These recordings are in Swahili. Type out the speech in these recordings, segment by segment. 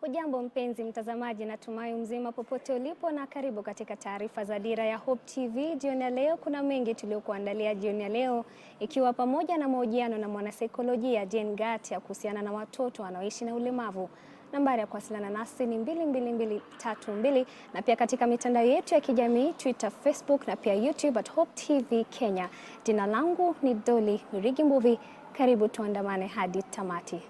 Hujambo mpenzi mtazamaji, natumai mzima popote ulipo na karibu katika taarifa za Dira ya Hope TV. Jioni ya leo kuna mengi tuliokuandalia jioni ya leo, ikiwa pamoja na mahojiano na mwanasaikolojia ya kuhusiana na watoto wanaoishi na ulemavu. Nambari ya kuwasiliana nasi ni 22232 na pia katika mitandao yetu ya kijamii Twitter, Facebook na pia YouTube @Hope TV Kenya. Jina langu ni Dolly Mbuvi. Karibu tuandamane hadi tamati.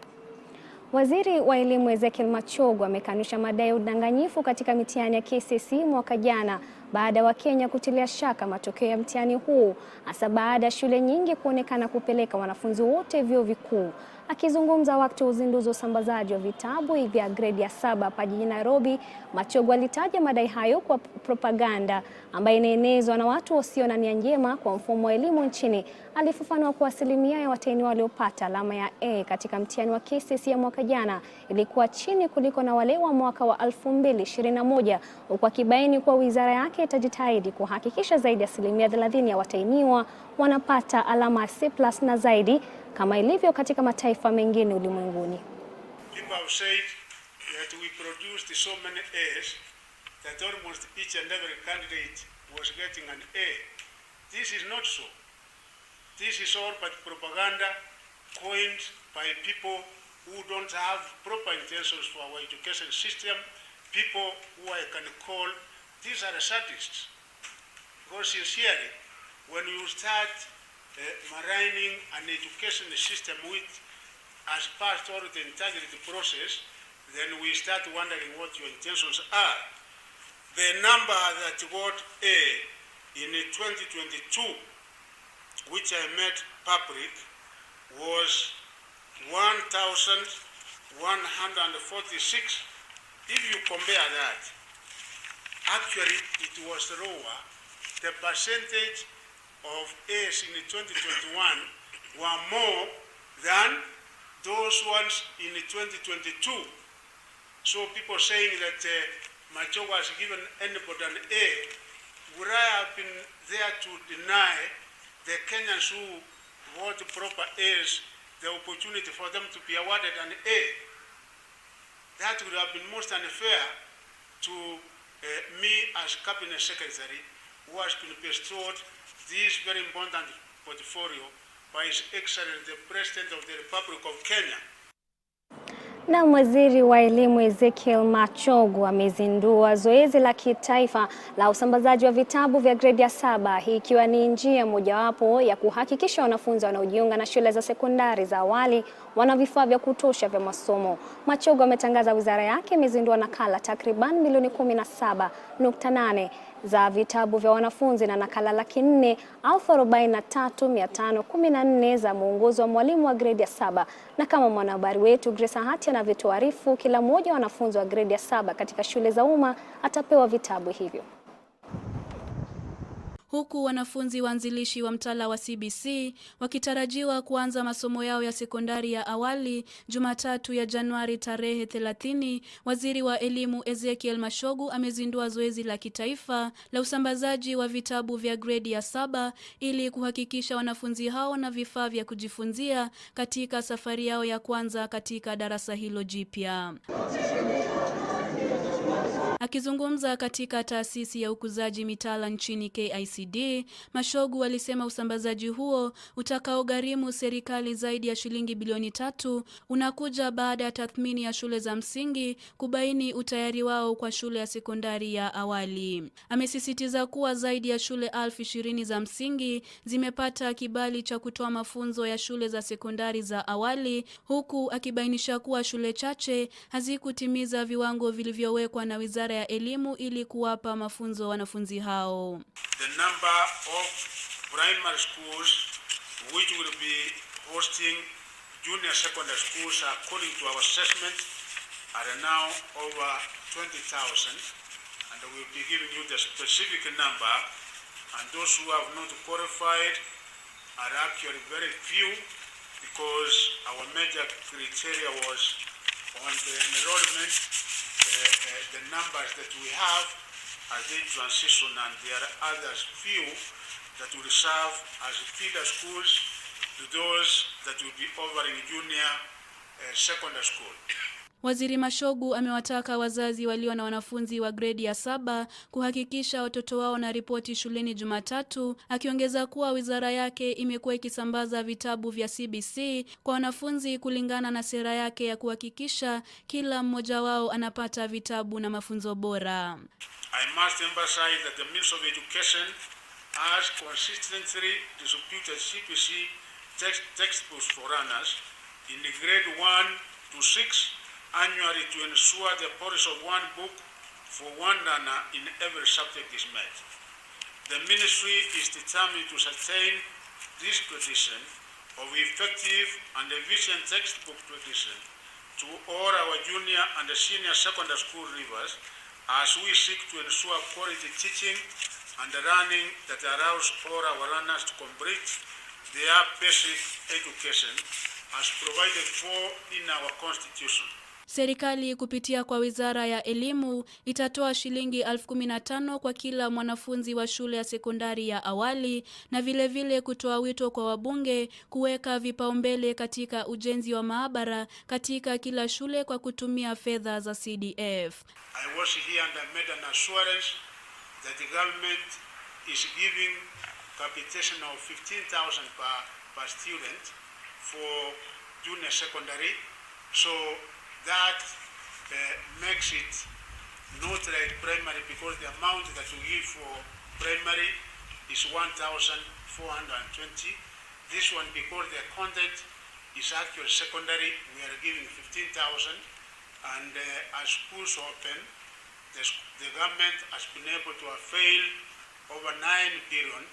Waziri wa Elimu Machogu amekanusha madai ya udanganyifu katika mitihani ya KCSE mwaka jana baada ya Wakenya kutilia shaka matokeo ya mtihani huu, hasa baada ya shule nyingi kuonekana kupeleka wanafunzi wote vyuo vikuu. Akizungumza wakati wa uzinduzi wa usambazaji wa vitabu vya gredi ya 7 hapa jijini Nairobi, Machogu alitaja madai hayo kwa propaganda ambayo inaenezwa na watu wasio na nia njema kwa mfumo wa elimu nchini. Alifafanua kuwa asilimia ya watahiniwa waliopata alama ya A katika mtihani wa KCSE ya mwaka jana ilikuwa chini kuliko na wale wa mwaka wa 2021, huku akibaini kuwa wizara yake itajitahidi kuhakikisha zaidi ya asilimia 30 ya watahiniwa wanapata alama C+ na zaidi kama ilivyo katika mataifa mengine ulimwenguni. People have said that we produced so many A's that almost each and every candidate was getting an A. This is not so. This is all but propaganda coined by people who don't have proper intentions for our education system, people who I can call, these are the sadists. Because sincerely, when you start maligning an education system which has passed all the integrity process, then we start wondering what your intentions are. The number that got A in 2022, which I made public, was 1,146. If you compare that, actually it was lower. The percentage of A's in 2021 were more than those ones in 2022. So people saying that Machogu has given anybody an A, would I have been there to deny the Kenyans who got proper A's the opportunity for them to be awarded an A? That would have been most unfair to me as Cabinet Secretary, who has been bestowed this very important portfolio by His Excellency the President of the Republic of Kenya. Na waziri wa Elimu Machogu amezindua zoezi la kitaifa la usambazaji wa vitabu vya gredi ya 7, hii ikiwa ni njia mojawapo ya kuhakikisha wanafunzi wanaojiunga na shule za sekondari za awali wana vifaa vya kutosha vya masomo. Machogu ametangaza wizara yake imezindua nakala takriban milioni 17.8 za vitabu vya wanafunzi na nakala 443,514 za mwongozo wa mwalimu wa gredi ya 7. Na kama mwanahabari wetu Hati anavyotuarifu, kila mmoja wa wanafunzi wa gredi ya 7 katika shule za umma atapewa vitabu hivyo. Huku wanafunzi waanzilishi wa mtaala wa CBC wakitarajiwa kuanza masomo yao ya sekondari ya awali Jumatatu ya Januari tarehe 30, waziri wa elimu Machogu amezindua zoezi la kitaifa la usambazaji wa vitabu vya gredi ya 7 ili kuhakikisha wanafunzi hao na vifaa vya kujifunzia katika safari yao ya kwanza katika darasa hilo jipya. Akizungumza katika taasisi ya ukuzaji mitaala nchini KICD, Machogu alisema usambazaji huo utakaogharimu serikali zaidi ya shilingi bilioni 3 unakuja baada ya tathmini ya shule za msingi kubaini utayari wao kwa shule ya sekondari ya awali. Amesisitiza kuwa zaidi ya shule 20,000 za msingi zimepata kibali cha kutoa mafunzo ya shule za sekondari za awali, huku akibainisha kuwa shule chache hazikutimiza viwango vilivyowekwa na wizara ya elimu ili kuwapa mafunzo wanafunzi hao. The number of primary schools which will be hosting junior secondary schools according to our assessment are now over 20,000, and we will be giving you the specific number, and those who have not qualified are actually very few, because our major criteria was on the enrollment, the numbers that we have as they transition, and there are others few that will serve as feeder schools to those that will be offering junior secondary school. Waziri Mashogu amewataka wazazi walio na wanafunzi wa gredi ya 7 kuhakikisha watoto wao na ripoti shuleni Jumatatu, akiongeza kuwa wizara yake imekuwa ikisambaza vitabu vya CBC kwa wanafunzi kulingana na sera yake ya kuhakikisha kila mmoja wao anapata vitabu na mafunzo bora. I must emphasize that the Ministry of Education has consistently distributed CBC textbooks for runners in the grade 1 to 6 annually to ensure the policy of one book for one learner in every subject is met. The Ministry is determined to sustain this tradition of effective and efficient textbook tradition to all our junior and senior secondary school leavers as we seek to ensure quality teaching and learning that allows all our learners to complete their basic education as provided for in our Constitution. Serikali kupitia kwa Wizara ya Elimu itatoa shilingi 15,000 kwa kila mwanafunzi wa shule ya sekondari ya awali na vile kutoa wito kwa wabunge kuweka vipaumbele katika ujenzi wa maabara katika kila shule kwa kutumia fedha za CDF. I was here and I made an assurance that the government is giving capitation of 15,000 per student for junior secondary, so that makes it not like primary, because the amount that we give for primary is 1,420. This one, because the content is actually secondary, we are giving 15,000. And as schools open, the government has been able to avail over 9 billion,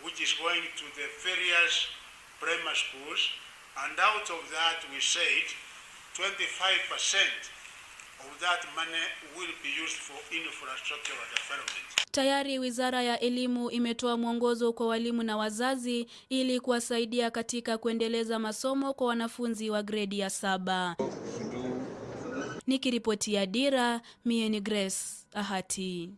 which is going to the various primary schools. And out of that, we said 25% of that money will be used for infrastructural development. Tayari Wizara ya Elimu imetoa mwongozo kwa walimu na wazazi ili kuwasaidia katika kuendeleza masomo kwa wanafunzi wa gredi ya 7. Nikiripotia Dira, mie ni Grace Ahati.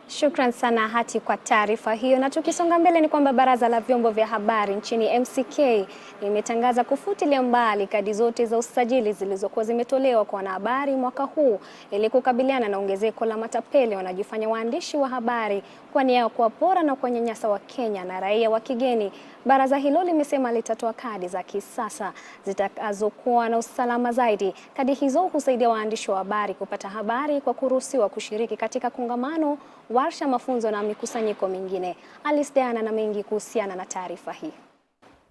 Shukran sana Hati kwa taarifa hiyo. Na tukisonga mbele ni kwamba Baraza la Vyombo vya Habari nchini MCK limetangaza kufutilia mbali kadi zote za usajili zilizokuwa zimetolewa kwa wanahabari mwaka huu ili kukabiliana na ongezeko la matapeli wanajifanya waandishi wa habari kwa nia ya kuwapora na kuwanyanyasa wa Kenya na raia wa kigeni. Baraza hilo limesema litatoa kadi za kisasa zitakazokuwa na usalama zaidi. Kadi hizo husaidia waandishi wa habari kupata habari kwa kuruhusiwa kushiriki katika kongamano, warsha, mafunzo na mikusanyiko mingine. Alice Diana na mengi kuhusiana na taarifa hii.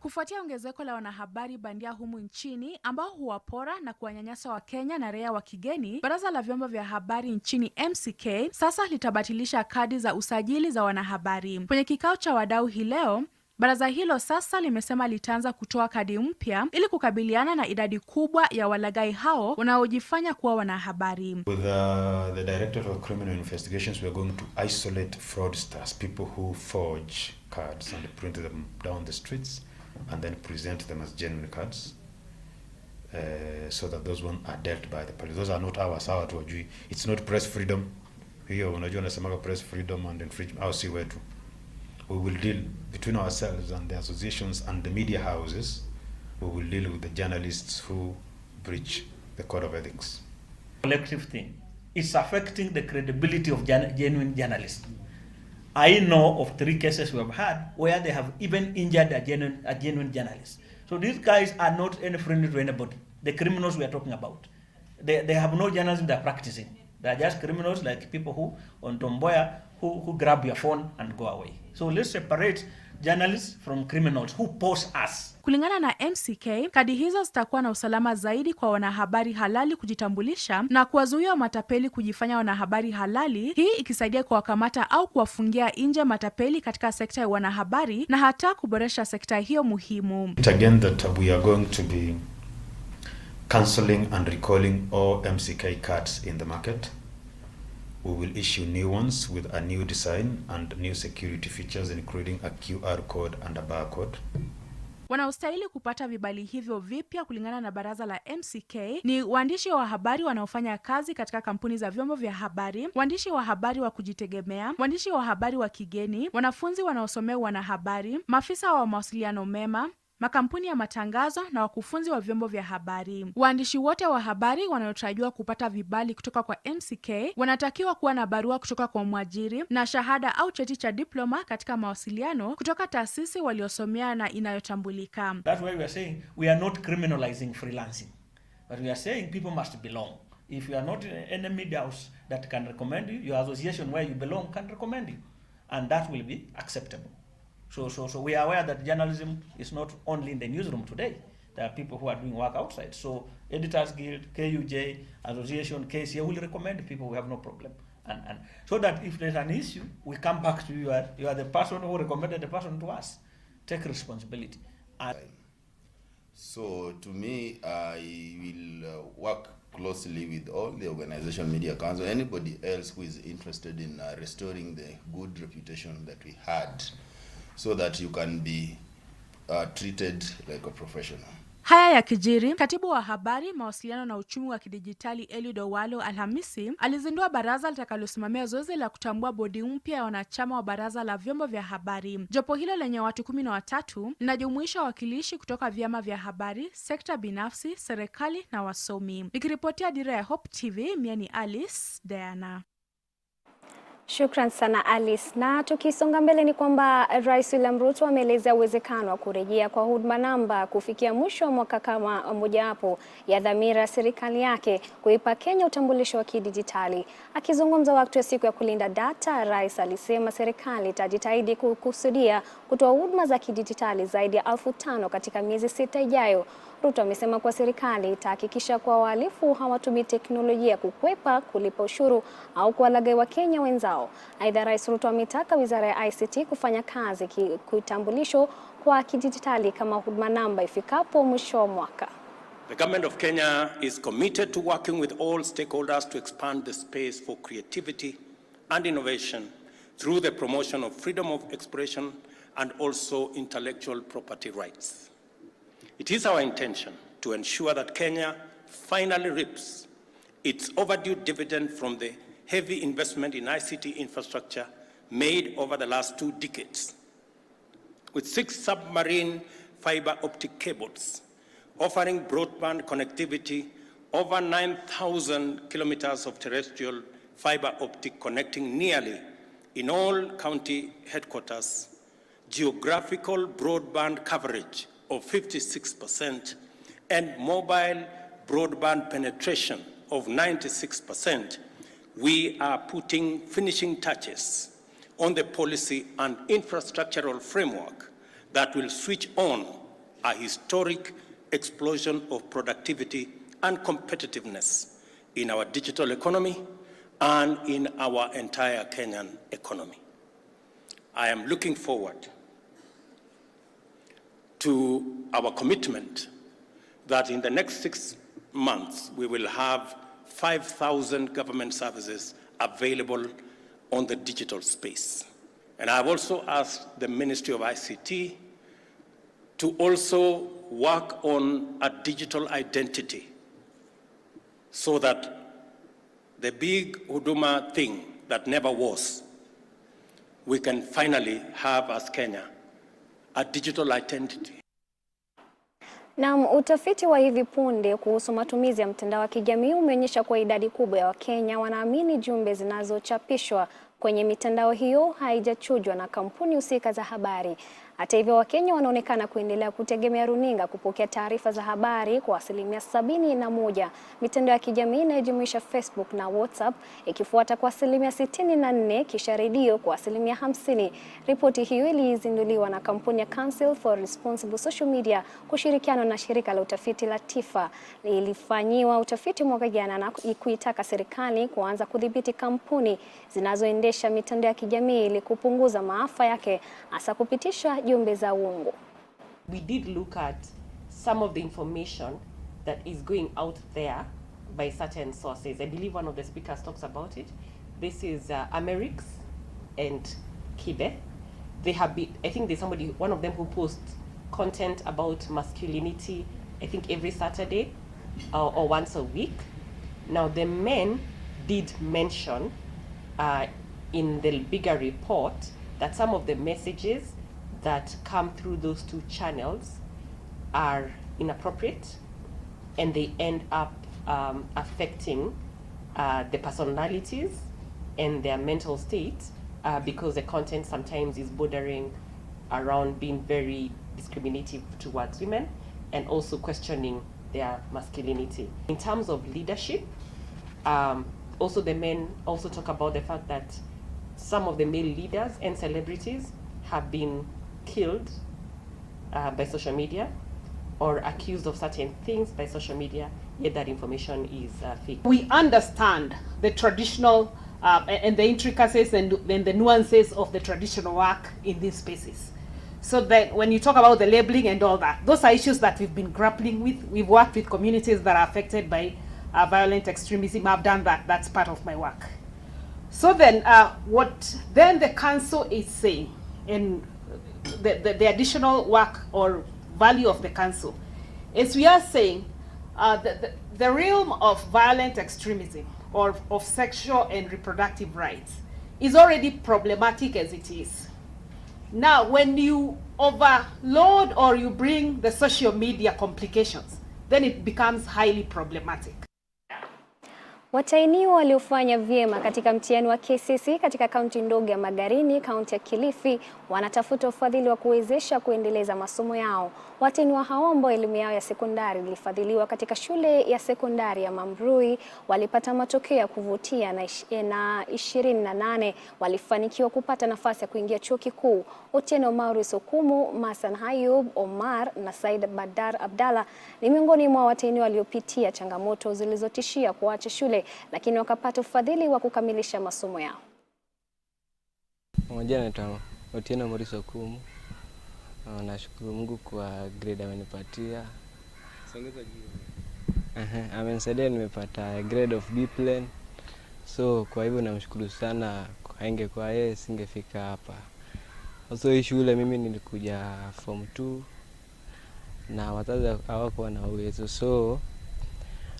Kufuatia ongezeko la wanahabari bandia humu nchini ambao huwapora na kuwanyanyasa wa Kenya na raia wa kigeni, Baraza la Vyombo vya Habari nchini MCK sasa litabatilisha kadi za usajili za wanahabari. Kwenye kikao cha wadau hii leo, baraza hilo sasa limesema litaanza kutoa kadi mpya ili kukabiliana na idadi kubwa ya walaghai hao wanaojifanya kuwa wanahabari. With the Directorate of Criminal Investigations, we are going to isolate fraudsters, people who forge cards and print them down the streets and then present them as genuine cards, so that those ones are dealt by the police. Those are not ours. It's not press freedom. Hiyo unajua nasemaga press freedom and infringement. Au si wetu. We will deal between ourselves and the associations and the media houses. We will deal with the journalists who breach the code of ethics. Collective thing. It's affecting the credibility of genuine journalists. I know of 3 cases we have had where they have even injured a genuine journalist. So these guys are not any friendly to anybody. The criminals we are talking about. They have no journalism they're practicing. They're just criminals like people who, on Tomboya, who grab your phone and go away. So let's separate journalists from criminals who pose us. Kulingana na MCK, kadi hizo zitakuwa na usalama zaidi kwa wanahabari halali kujitambulisha na kuwazuia matapeli kujifanya wanahabari halali, hii ikisaidia kuwakamata au kuwafungia nje matapeli katika sekta ya wanahabari na hata kuboresha sekta hiyo muhimu. Again that we are going to be cancelling and recalling all MCK cards in the market. We will issue new ones with a new design and new security features, including a QR code and a barcode. Wanaostahili kupata vibali hivyo vipya kulingana na baraza la MCK ni waandishi wa habari wanaofanya kazi katika kampuni za vyombo vya habari, waandishi wa habari wa kujitegemea, waandishi wa habari wa kigeni, wanafunzi wanaosomea wanahabari, maafisa wa mawasiliano mema, makampuni ya matangazo na wakufunzi wa vyombo vya habari. Waandishi wote wa habari wanaotarajiwa kupata vibali kutoka kwa MCK wanatakiwa kuwa na barua kutoka kwa mwajiri na shahada au cheti cha diploma katika mawasiliano kutoka taasisi waliosomea na inayotambulika. That's why we are saying we are not criminalizing freelancing, but we are saying people must belong. If you are not in any media house that can recommend you, your association where you belong can recommend you, and that will be acceptable. So we are aware that journalism is not only in the newsroom today. There are people who are doing work outside. So Editors Guild, KUJ, Association, KCA will recommend people. We have no problem. And so that if there's an issue, we come back to you. You are the person who recommended the person to us. Take responsibility. So to me, I will work closely with all the Organization Media Council, anybody else who is interested in restoring the good reputation that we had, so that you can be treated like a professional. Haya ya kijiri, katibu wa habari, mawasiliano na uchumi wa kidijitali Eliud Owalo Alhamisi alizindua baraza litakalosimamia zoezi la kutambua bodi mpya ya wanachama wa baraza la vyombo vya habari. Jopo hilo lenye watu 13 linajumuisha wawakilishi kutoka vyama vya habari, sekta binafsi, serikali na wasomi. Nikiripotia Dira ya Hope TV, miani Alice Diana. Shukran sana Alice. Na tukisonga mbele ni kwamba Rais William Ruto ameelezea uwezekano wa kurejea kwa huduma namba kufikia mwisho wa mwaka kama mojawapo ya dhamira serikali yake kuipa Kenya utambulisho wa kidijitali. Akizungumza wakati wa siku ya kulinda data, Rais alisema serikali itajitahidi kukusudia kutoa huduma za kidijitali zaidi ya 5,000 katika miezi 6 ijayo. Ruto amesema kuwa serikali itahakikisha kuwa wahalifu hawatumii teknolojia kukwepa kulipa ushuru au kuwalaghai Wakenya wenzao. Aidha, Rais Ruto ametaka Wizara ya ICT kufanya kazi kitambulisho kwa kidijitali kama huduma namba ifikapo mwisho wa mwaka. The government of Kenya is committed to working with all stakeholders to expand the space for creativity and innovation through the promotion of freedom of expression and also intellectual property rights. It is our intention to ensure that Kenya finally reaps its overdue dividend from the heavy investment in ICT infrastructure made over the last 2 decades. With 6 submarine fiber optic cables offering broadband connectivity, over 9,000 kilometers of terrestrial fiber optic connecting nearly in all county headquarters, geographical broadband coverage of 56%, and mobile broadband penetration of 96%, we are putting finishing touches on the policy and infrastructural framework that will switch on a historic explosion of productivity and competitiveness in our digital economy and in our entire Kenyan economy. I am looking forward to our commitment that in the next 6 months we will have 5,000 government services available on the digital space. And I've also asked the Ministry of ICT to also work on a digital identity so that the big huduma thing that never was, we can finally have as Kenya a digital identity. Na utafiti wa hivi punde kuhusu matumizi ya mtandao wa kijamii umeonyesha kuwa idadi kubwa ya Wakenya wanaamini jumbe zinazochapishwa kwenye mitandao hiyo haijachujwa na kampuni husika za habari. Hata hivyo, Wakenya wanaonekana kuendelea kutegemea runinga kupokea taarifa za habari kwa 71%. Mitandao ya kijamii inayojumuisha Facebook na WhatsApp ikifuata kwa 64%, kisha redio kwa 50%. Ripoti hiyo ilizinduliwa na kampuni ya Council for Responsible Social Media kushirikiana na shirika la utafiti la TIFA. Ilifanyiwa utafiti mwaka jana na kuitaka serikali kuanza kudhibiti kampuni zinazoendesha mitandao ya kijamii ili kupunguza maafa yake, hasa kupitisha jumbe za uongo. We did look at some of the information that is going out there by certain sources. I believe one of the speakers talks about it. This is Amerix and Kibe. They have been, I think there's somebody, one of them who posts content about masculinity, I think every Saturday or once a week. Now the men did mention in the bigger report that some of the messages that come through those 2 channels are inappropriate, and they end up affecting the personalities and their mental state, because the content sometimes is bordering around being very discriminative towards women and also questioning their masculinity. In terms of leadership, also the men also talk about the fact that some of the male leaders and celebrities have been killed by social media or accused of certain things by social media, yet that information is fake. We understand the traditional and the intricacies and the nuances of the traditional work in these spaces. So that when you talk about the labeling and all that, those are issues that we've been grappling with. We've worked with communities that are affected by violent extremism. I've done that. That's part of my work. So then what then the council is saying, and the additional work or value of the council, is we are saying the realm of violent extremism or of sexual and reproductive rights is already problematic as it is. Now, when you overload or you bring the social media complications, then it becomes highly problematic. Watahiniwa waliofanya vyema katika mtihani wa KCSE katika kaunti ndogo ya Magarini, kaunti ya Kilifi, wanatafuta ufadhili wa kuwezesha kuendeleza masomo yao. Watahiniwa hao ambao elimu yao ya sekondari ilifadhiliwa katika shule ya sekondari ya Mbuvi walipata matokeo ya kuvutia na 28 walifanikiwa kupata nafasi ya kuingia chuo kikuu. Otieno Maurice Okumu, Masan Hayub Omar na Said Badar Abdalla ni miongoni mwa watahiniwa waliopitia changamoto zilizotishia kuacha shule, lakini wakapata ufadhili wa kukamilisha masomo yao. Mmoja anaitwa Otieno Maurice Okumu. Nashukuru Mungu kwa grade amenipatia. Songeza juu. Amenisaidia, nimepata grade of B plan. So kwa hivyo namshukuru sana, haingekuwa yeye singefika hapa. Also hii shule mimi nilikuja form 2 na wazazi hawakuwa na uwezo, so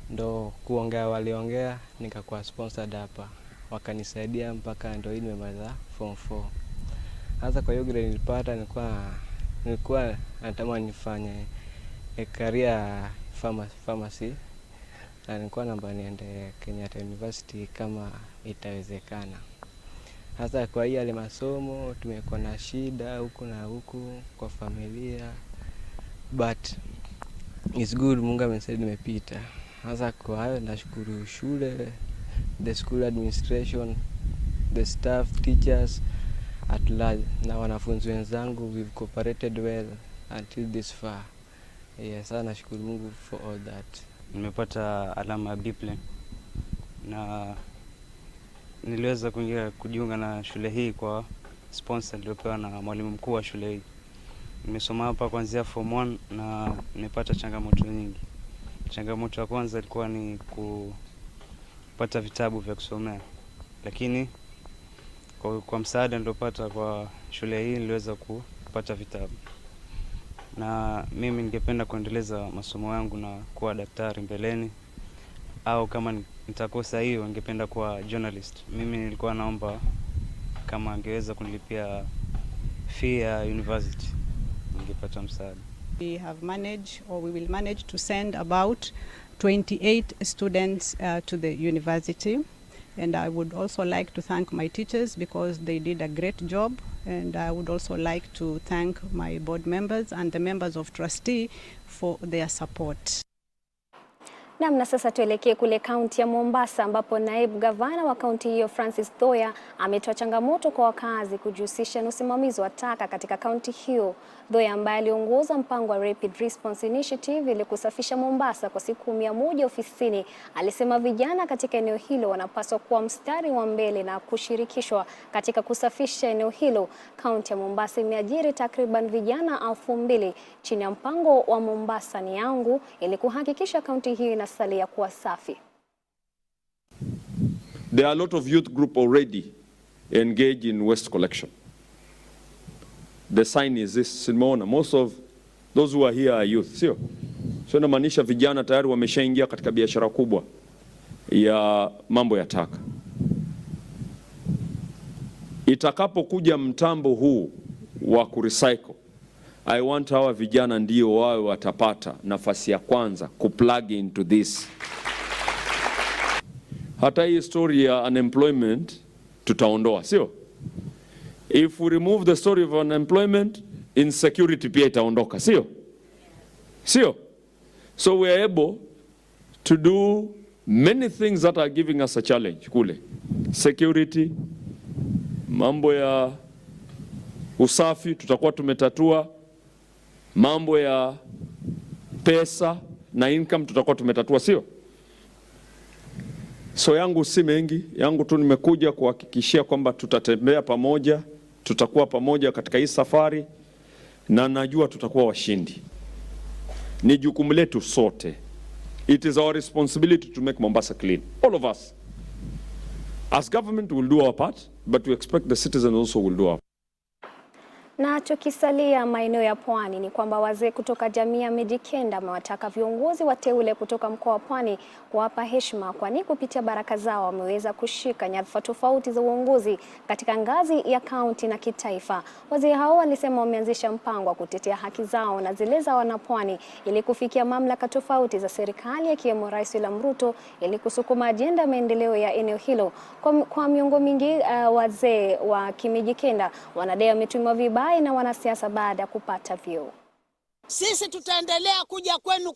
ndo kuongea waliongea nikakuwa sponsored hapa, wakanisaidia mpaka ndo hii nimemaliza form 4. Hasa kwa hiyo grade nilipata, nilikuwa natamani nifanye career pharmacy na nilikuwa naomba niende Kenyatta University kama itawezekana. Hasa kwa hiyo ile masomo tumekuwa na shida huku na huku kwa familia, but it's good, Mungu amenisaidia nimepita. Hasa kwa hayo nashukuru shule, the school administration, the staff, teachers at large na wanafunzi wenzangu. We've cooperated well until this far. Yes, sana nashukuru Mungu for all that. Nimepata alama ya B plan na niliweza kujiunga na shule hii kwa sponsor niliopewa na mwalimu mkuu wa shule hii. Nimesoma hapa kuanzia form 1 na nimepata changamoto nyingi. Changamoto ya kwanza ilikuwa ni kupata vitabu vya kusomea, lakini kwa msaada nilopata kwa shule hii niliweza kupata vitabu. Na mimi ningependa kuendeleza masomo yangu na kuwa daktari mbeleni, au kama nitakosa hiyo ningependa kuwa journalist. Mimi nilikuwa naomba kama angeweza kunilipia fee ya university, ningepata msaada. We have managed, or we will manage to send about 28 students to the university. And I would also like to thank my teachers because they did a great job. And I would also like to thank my board members and the members of trustee for their support. Na sasa tuelekee kule kaunti ya Mombasa ambapo naibu gavana wa kaunti hiyo Francis Thoya ametoa changamoto kwa wakazi kujihusisha na usimamizi wa taka katika kaunti hiyo. Thoya ambaye aliongoza mpango wa Rapid Response Initiative ili kusafisha Mombasa kwa siku 100 ofisini, alisema vijana katika eneo hilo wanapaswa kuwa mstari wa mbele na kushirikishwa katika kusafisha eneo hilo. Kaunti ya Mombasa imeajiri takriban vijana 2000 chini ya mpango wa Mombasa ni yangu ili kuhakikisha kaunti hiyo inasalia kuwa safi. There are a lot of youth group already engaged in waste collection. The sign is this, Simona, most of those who are here are youth, sio? So inamaanisha vijana tayari wameshaingia katika biashara kubwa ya mambo ya taka. Itakapokuja mtambo huu wa kurecycle, I want hawa vijana ndio wawe watapata nafasi ya kwanza kuplug into this. Hata hii story ya unemployment tutaondoa, sio? If we remove the story of unemployment, insecurity pia itaondoka, sio? Sio? So we are able to do many things that are giving us a challenge kule. Security, mambo ya usafi tutakuwa tumetatua, mambo ya pesa na income tutakuwa tumetatua, sio? So yangu si mengi, yangu tu nimekuja kuhakikishia kwamba tutatembea pamoja, tutakuwa pamoja katika hii safari na najua tutakuwa washindi. Ni jukumu letu sote. It is our responsibility to make Mombasa clean. All of us. As government will do our part, but we expect the citizens also will do our part. Na tukisalia maeneo ya Pwani ni kwamba wazee kutoka jamii ya Mijikenda wamewataka viongozi wateule kutoka mkoa wa Pwani kuwapa heshima, kwani kupitia baraka zao wameweza kushika nyadhifa tofauti za uongozi katika ngazi ya kaunti na kitaifa. Wazee hao walisema wameanzisha mpango wa kutetea haki zao na zile za wanapwani ili kufikia mamlaka tofauti za serikali ikiwemo Rais William Ruto ili kusukuma ajenda ya maendeleo ya eneo hilo. Kwa miongo mingi wazee wa Kimijikenda wanadai wametumiwa vibaya na wanasiasa baada ya kupata vyeo. Sisi tutaendelea kuja kwenu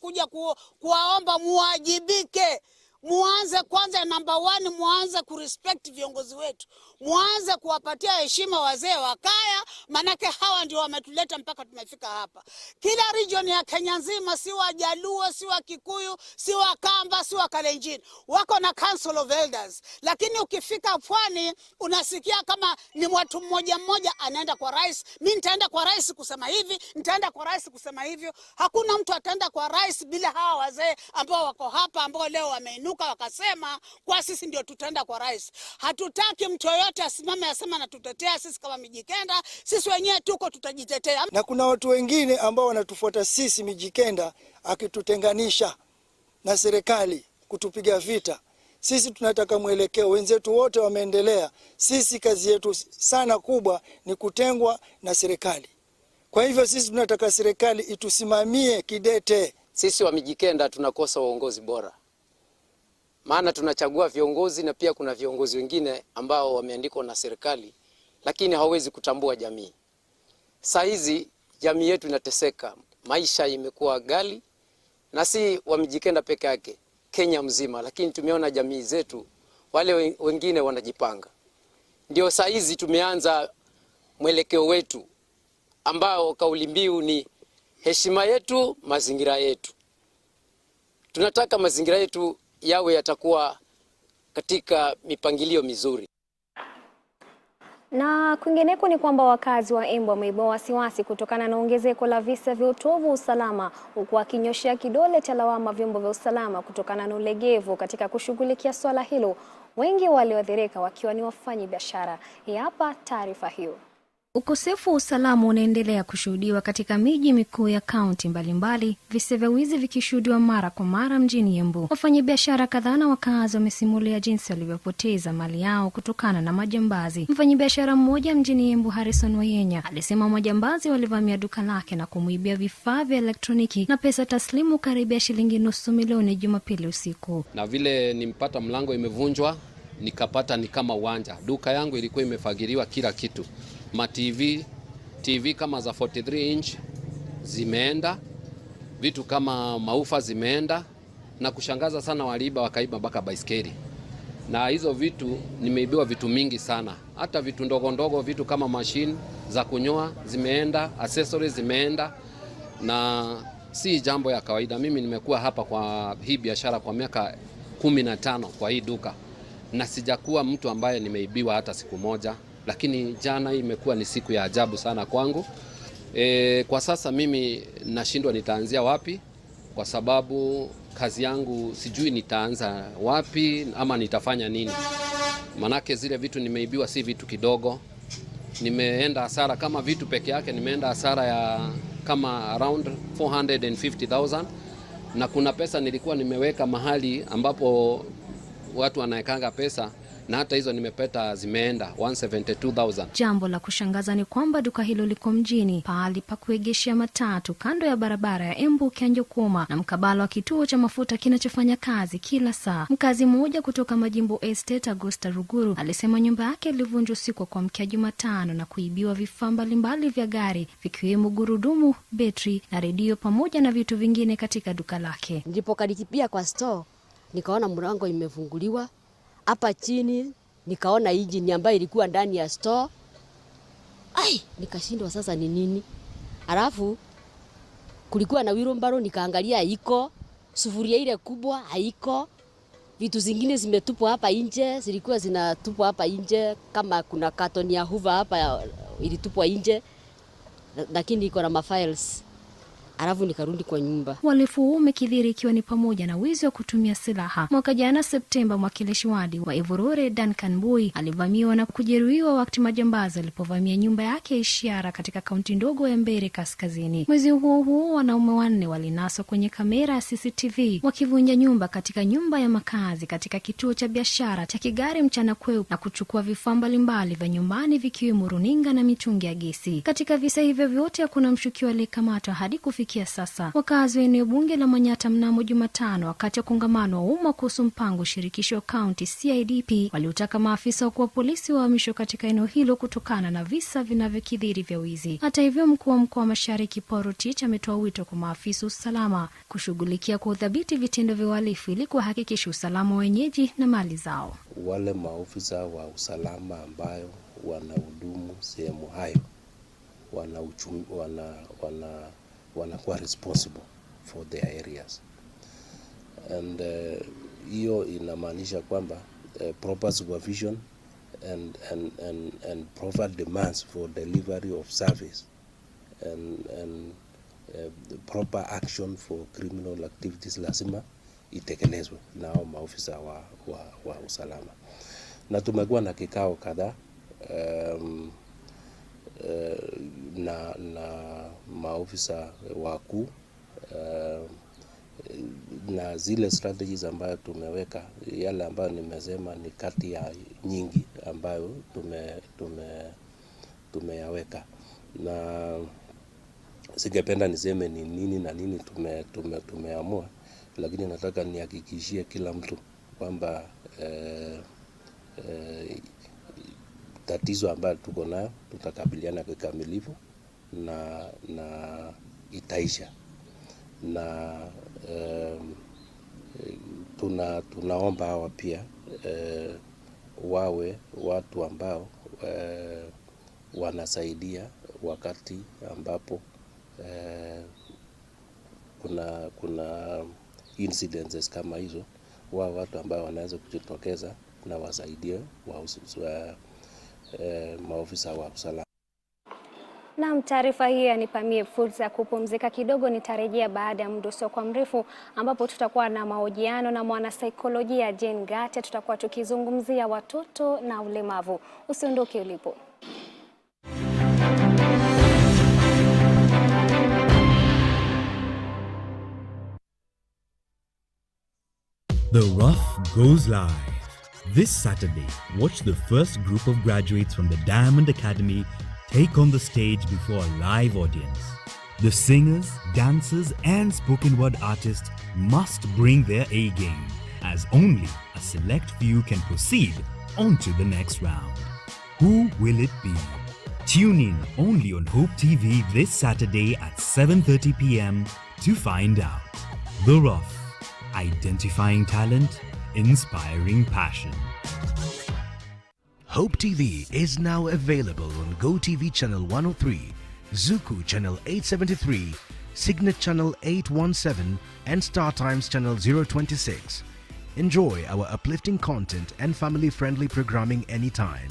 kuwaomba muwajibike. Muanze kwanza, number 1, muanze kurespect viongozi wetu. Muanze kuwapatia heshima wazee wa kaya, manake hawa ndio wametuleta mpaka tumefika hapa. Kila region ya Kenya nzima, si wa Jaluo, si wa Kikuyu, si wa Kamba, si wa Kalenjin, wako na Council of Elders. Lakini ukifika Pwani unasikia kama ni watu mmoja mmoja anaenda kwa rais. Mimi nitaenda kwa rais kusema hivi, nitaenda kwa rais kusema hivyo. Hakuna mtu ataenda kwa rais bila hawa wazee ambao wako hapa, ambao leo wameinuka wakasema kwa sisi ndio tutaenda kwa rais. Hatutaki mtu yoyote asimame asema na tutetea sisi kama Mijikenda. Sisi wenyewe tuko tutajitetea. Na kuna watu wengine ambao wanatufuata sisi Mijikenda akitutenganisha na serikali, kutupiga vita. Sisi tunataka mwelekeo, wenzetu wote wameendelea. Sisi kazi yetu sana kubwa ni kutengwa na serikali. Kwa hivyo sisi tunataka serikali itusimamie kidete. Sisi wa Mijikenda tunakosa uongozi bora. Maana tunachagua viongozi na pia kuna viongozi wengine ambao wameandikwa na serikali lakini hawezi kutambua jamii. Saa hizi jamii yetu inateseka, maisha imekuwa ghali, na si wa Mijikenda peke yake, Kenya mzima, lakini tumeona jamii zetu wale wengine wanajipanga. Ndio saa hizi tumeanza mwelekeo wetu ambao kauli mbiu ni heshima yetu, mazingira yetu. Tunataka mazingira yetu yawe yatakuwa katika mipangilio mizuri. Na kwingineko ni kwamba wakazi wa Embu wameibua wasiwasi kutokana na ongezeko la visa vya utovu wa usalama, huku wakinyoshea kidole cha lawama vyombo vya usalama kutokana na ulegevu katika kushughulikia swala hilo, wengi walioathirika wakiwa ni wafanyi biashara. Hapa taarifa hiyo. Ukosefu wa usalama unaendelea kushuhudiwa katika miji mikuu ya kaunti mbalimbali, visa vya wizi vikishuhudiwa mara kwa mara mjini Embu. Wafanyabiashara kadhaa na wakazi wamesimulia jinsi walivyopoteza mali yao kutokana na majambazi. Mfanyabiashara mmoja mjini Embu, Harrison Wayenya, alisema majambazi walivamia duka lake na kumuibia vifaa vya elektroniki na pesa taslimu karibia shilingi $500,000 Jumapili usiku. Na vile nimpata mlango imevunjwa, nikapata ni kama uwanja. Duka yangu ilikuwa imefagiliwa kila kitu. TV kama za 43 inch zimeenda, vitu kama maufa zimeenda, na kushangaza sana waliiba wakaiba mpaka baiskeli. Na hizo vitu nimeibiwa vitu mingi sana, hata vitu ndogo ndogo, vitu kama machine za kunyoa zimeenda, accessories zimeenda, na si jambo ya kawaida. Mimi nimekuwa hapa kwa hii biashara kwa miaka 15 kwa hii duka, na sijakuwa mtu ambaye nimeibiwa hata siku moja. Lakini jana imekuwa ni siku ya ajabu sana kwangu. Kwa sasa mimi nashindwa nitaanzia wapi, kwa sababu kazi yangu sijui nitaanza wapi ama nitafanya nini. Manake zile vitu nimeibiwa si vitu kidogo. Nimeenda hasara kama vitu peke yake, nimeenda hasara ya kama around 450,000, na kuna pesa nilikuwa nimeweka mahali ambapo watu wanaekanga pesa, na hata hizo nimepata zimeenda 172,000. Jambo la kushangaza ni kwamba duka hilo liko mjini, pahali pa kuegeshea matatu kando ya barabara ya Embu Kianjokoma na mkabala wa kituo cha mafuta kinachofanya kazi kila saa. Mkazi mmoja kutoka Majimbo Estate, Agosta Ruguru, alisema nyumba yake ilivunjwa usiku wa kuamkia Jumatano na kuibiwa vifaa mbalimbali vya gari vikiwemo gurudumu, betri na redio pamoja na vitu vingine katika duka lake. Ndipo kadikipia kwa store, nikaona mlango imefunguliwa. Hapa chini nikaona engine ambayo ilikuwa ndani ya store. Nikashindwa sasa ni nini. Alafu kulikuwa na wheelbarrow, nikaangalia haiko. Sufuria ile kubwa haiko. Vitu zingine zimetupwa hapa nje, zilikuwa zinatupwa hapa nje, kama kuna carton ya Hoover hapa ilitupwa nje. Lakini iko na mafiles. Alafu nikarudi kwa nyumba. Uhalifu huu umekithiri ikiwa ni pamoja na wizi wa kutumia silaha. Mwaka jana Septemba, mwakilishi wadi wa Ivurore Duncan Mbuvi alivamiwa na kujeruhiwa wakati majambazi walipovamia nyumba yake Ishara katika kaunti ndogo ya Mbeere Kaskazini. Mwezi huo wanaume 4 walinaswa kwenye kamera ya CCTV wakivunja nyumba katika nyumba ya makazi katika kituo cha biashara cha Kigari mchana kweu na kuchukua vifaa mbalimbali vya nyumbani vikiwemo runinga na mitungi ya gesi. Katika visa hivyo vyote hakuna mshukiwa aliyekamatwa hadi kufikia sasa. Wakazi wa eneo bunge la Manyata mnamo Jumatano wakati wa kongamano wa umma kuhusu mpango shirikisho county CIDP waliutaka maafisa wa polisi wahamishwe katika eneo hilo kutokana na visa vinavyokithiri vya wizi. Hata hivyo, mkuu wa mkoa wa Mashariki Porotich ametoa wito kwa maafisa usalama kushughulikia kwa udhabiti vitendo vya uhalifu ili kuhakikisha usalama wa wenyeji na mali zao. Wale maafisa wa usalama ambayo wanahudumu sehemu hayo wanakuwa responsible for their areas, and hiyo inamaanisha kwamba proper supervision and proper demands for delivery of service and proper action for criminal activities lazima itekelezwe nao maofisa wa usalama. Na tumekuwa na kikao kadhaa na maofisa wakuu na zile strategies ambayo tumeweka, yale ambayo nimesema ni kati ya nyingi ambayo tumeyaweka, na singependa niseme ni nini na nini tumeamua, lakini nataka nihakikishie kila mtu kwamba tatizo ambayo tuko nayo tutakabiliana kikamilifu na itaisha, na tunaomba hawa pia wawe watu ambao wanasaidia wakati ambapo kuna incidences kama hizo, watu ambao wanaweza kujitokeza na wasaidie maofisa wa usalama. Naam, taarifa hii yanipamie fursa ya kupumzika kidogo. Nitarejea baada ya muda usio mrefu ambapo tutakuwa na mahojiano na mwanasaikolojia Jane Gate. Tutakuwa tukizungumzia watoto na ulemavu. Usiondoke ulipo. The Rough goes live. This Saturday, watch the first group of graduates from the Diamond Academy take on the stage before a live audience. The singers, dancers, and spoken word artists must bring their A game, as only a select few can proceed on to the next round. Who will it be? Tune in only on Hope TV this Saturday at 7:30 p.m. to find out. The Rough, identifying talent, inspiring passion. Hope TV is now available on GoTV Channel 103, Zuku Channel 873, Signet Channel 817, and StarTimes Channel 026. Enjoy our uplifting content and family-friendly programming anytime.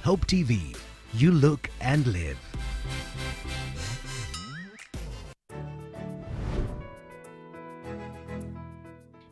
Hope TV, you look and live.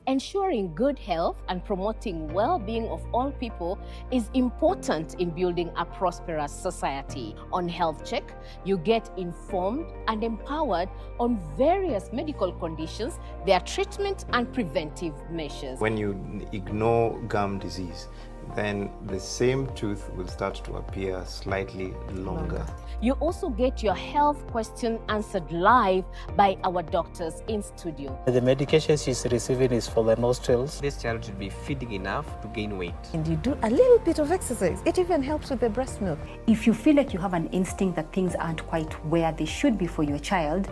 Ensuring good health and promoting well-being of all people is important in building a prosperous society. On Health Check, you get informed and empowered on various medical conditions, their treatment and preventive measures. When you ignore gum disease, then the same tooth will start to appear slightly longer. You also get your health question answered live by our doctors in studio. The medication she's receiving is for the nostrils. This child should be feeding enough to gain weight. And you do a little bit of exercise. It even helps with the breast milk. If you feel like you have an instinct that things aren't quite where they should be for your child,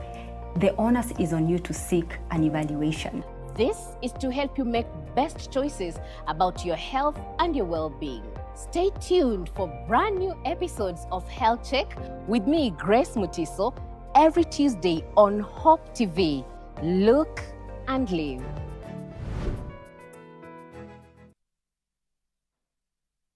the onus is on you to seek an evaluation. This is to help you make best choices about your health and your well-being. Stay tuned for brand new episodes of Health Check with me, Grace Mutiso, every Tuesday on Hope TV. Look and live.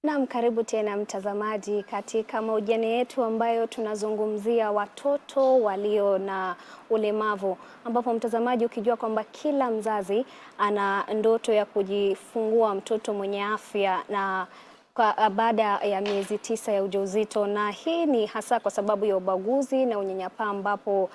Naam, karibu tena mtazamaji katika mahojiano yetu ambayo tunazungumzia watoto walio na ulemavu, ambapo mtazamaji, ukijua kwamba kila mzazi ana ndoto ya kujifungua mtoto mwenye afya na baada ya miezi 9 ya ujauzito, na hii ni hasa kwa sababu ya ubaguzi na unyanyapaa ambapo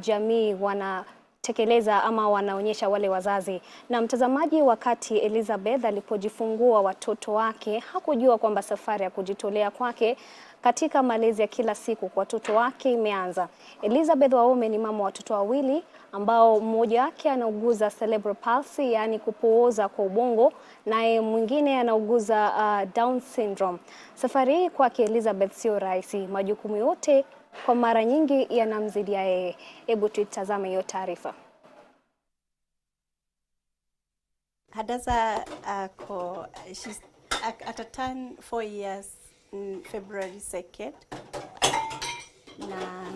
jamii wanatekeleza ama wanaonyesha wale wazazi. Na mtazamaji, wakati Elizabeth alipojifungua watoto wake, hakujua kwamba safari ya kujitolea kwake katika malezi ya kila siku kwa watoto wake imeanza. Elizabeth Waume ni mama wa watoto wawili ambao mmoja wake anauguza cerebral palsy, yani kupooza kwa ubongo, naye mwingine anauguza Down syndrome. Safari hii kwake Elizabeth sio rahisi. Majukumu yote kwa mara nyingi yanamzidia yeye. Hebu tutazame hiyo taarifa. Hadassah she's at a turn 4 years in February 2nd. Na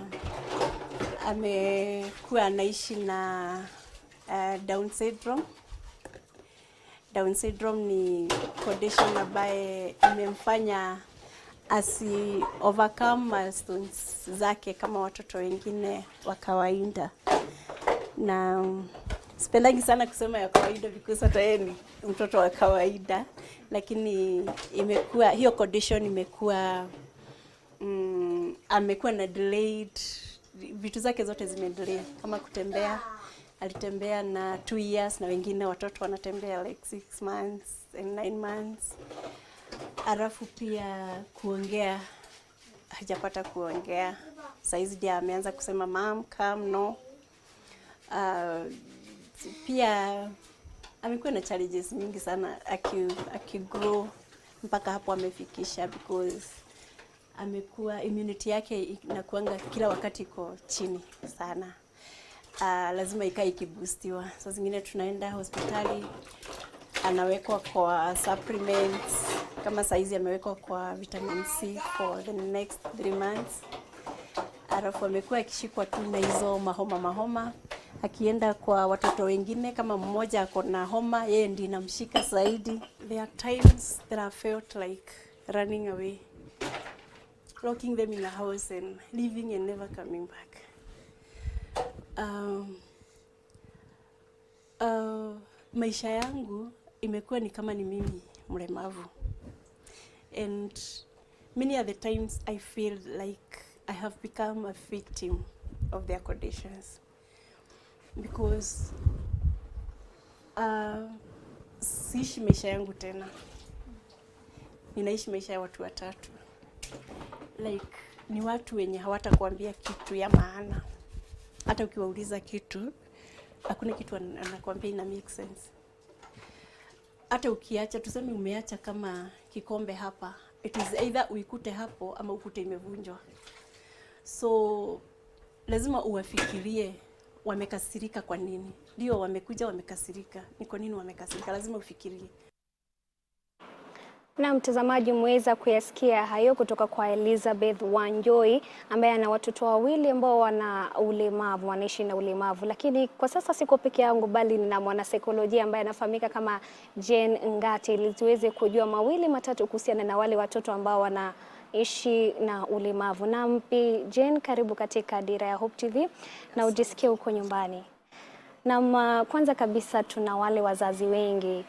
amekuwa anaishi na Down syndrome. Down syndrome ni condition ambaye imemfanya asi overcome milestones zake kama watoto wengine wa kawaida. Na sipendangi sana kusema ya kawaida because hata yeye ni mtoto wa kawaida, lakini imekuwa hiyo condition imekuwa amekuwa na delayed, vitu zake zote zimedelay. Kama kutembea, alitembea na 2 years, na wengine watoto wanatembea like 6 months and 9 months. Alafu pia kuongea, hajapata kuongea. Saizi dia ameanza kusema mom, come, no. Pia amekuwa na challenges mingi sana akigrow mpaka hapo amefikisha, because amekuwa immunity yake inakuanga kila wakati iko chini sana. Lazima ikae ikiboostiwa. Saa zingine tunaenda hospitali, anawekwa kwa supplements. Kama saizi amewekwa kwa vitamin C for the next 3 months. Alafu amekuwa akishikwa tu na hizo mahoma. Akienda kwa watoto wengine, kama mmoja ako na homa, yeye ndiye namshika zaidi. There are times that I felt like running away, locking them in a house and leaving and never coming back. Maisha yangu imekuwa ni kama ni mimi mlemavu, and many of the times I feel like I have become a victim of their conditions, because siishi maisha yangu tena, ninaishi maisha ya watu watatu. Like ni watu wenye hawatakuambia kitu ya maana. Hata ukiwauliza kitu, hakuna kitu anakuambia ina make sense. Hata ukiacha, tuseme umeacha kama kikombe hapa, it is either uikute hapo ama ukute imevunjwa. So lazima uwafikirie wamekasirika kwa nini. Ndio wamekuja wamekasirika, ni kwa nini wamekasirika, lazima ufikirie. Na mtazamaji, mweza kuyasikia hayo kutoka kwa Elizabeth Wanjoi ambaye ana watoto wawili ambao wana ulemavu, wanaishi na ulemavu. Lakini kwa sasa siko peke yangu, bali nina mwanasaikolojia ambaye anafahamika kama Jane Ngati, ili tuweze kujua mawili matatu kuhusiana na wale watoto ambao wanaishi na ulemavu. Na mpi Jane, karibu katika Dira ya Hope TV na ujisikie uko nyumbani. Na kwanza kabisa, tuna wale wazazi wengi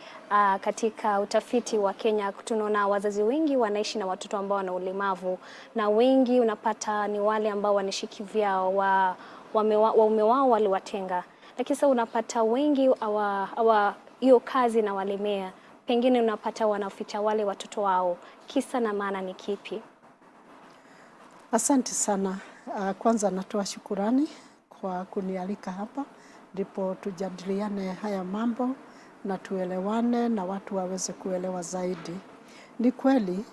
katika utafiti wa Kenya, tunaona wazazi wengi wanaishi na watoto ambao wana ulemavu, na wengi unapata ni wale ambao wanaishi kivyao, waume wao waliwatenga. Lakini sasa unapata wengi hiyo kazi na walemea. pengine unapata wanaficha wale watoto wao, kisa na maana ni kipi? Asante sana. Kwanza natoa shukurani kwa kunialika hapa, ndipo tujadiliane haya mambo na tuelewane na watu waweze kuelewa zaidi. Ni kweli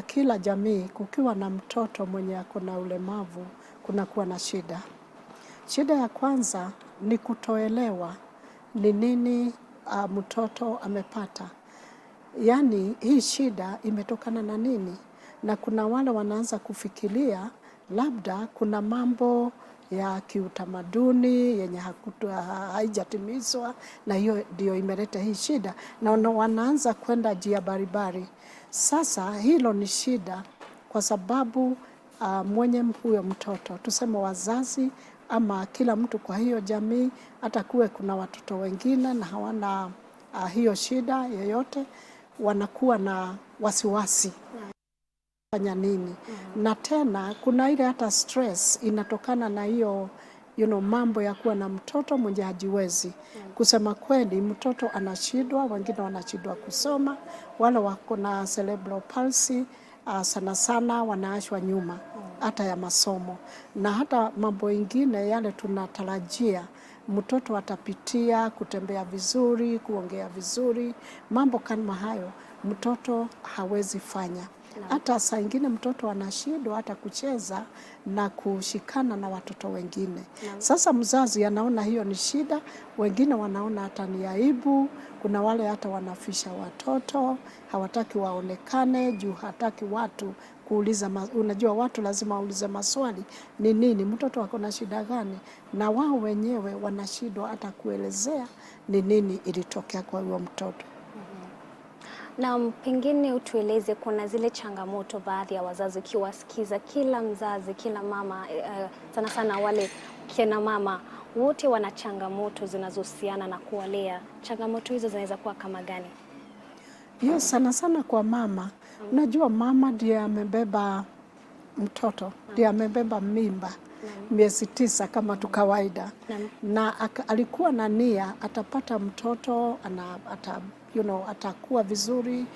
kila jamii kukiwa na mtoto mwenye ako na ulemavu kunakuwa na shida. Shida ya kwanza ni kutoelewa ni nini mtoto amepata. Yaani hii shida imetokana na nini? Na kuna wale wanaanza kufikiria labda kuna mambo ya kiutamaduni yenye haijatimizwa na hiyo ndio imeleta hii shida, na wanaanza kwenda njia baribari. Sasa hilo ni shida kwa sababu mwenye huyo mtoto, tuseme wazazi ama kila mtu kwa hiyo jamii, hata kuwe kuna watoto wengine na hawana hiyo shida yoyote, wanakuwa na wasiwasi fanya nini. Na tena kuna ile hata stress inatokana na hiyo mambo ya kuwa na mtoto mwenye hajiwezi. Kusema kweli mtoto anashindwa, wengine wanashindwa kusoma, wale wako na cerebral palsy sana sana wanaashwa nyuma hata ya masomo. Na hata mambo ingine yale tunatarajia mtoto atapitia, kutembea vizuri, kuongea vizuri, mambo kama hayo mtoto hawezi fanya. Hata saa ingine mtoto anashindwa hata kucheza na kushikana na watoto wengine. Sasa mzazi anaona hiyo ni shida, wengine wanaona hata ni aibu, kuna wale hata wanafisha watoto, hawataki waonekane, juu hataki watu kuuliza, unajua watu lazima waulize maswali, ni nini, mtoto wako na shida gani? Na wao wenyewe wanashindwa hata kuelezea ni nini ilitokea kwa huyo mtoto. Na pengine utueleze, kuna zile changamoto baadhi ya wazazi ukiwasikiza, kila mzazi, kila mama, sana sana wale kina mama, wote wana changamoto zinazohusiana na kuwalea. Changamoto hizo zinaweza kuwa kama gani? Hiyo sana sana kwa mama. Unajua mama ndiye amebeba mtoto, ndiye amebeba mimba miezi 9 kama tu kawaida. Na alikuwa na nia atapata mtoto, atakuwa vizuri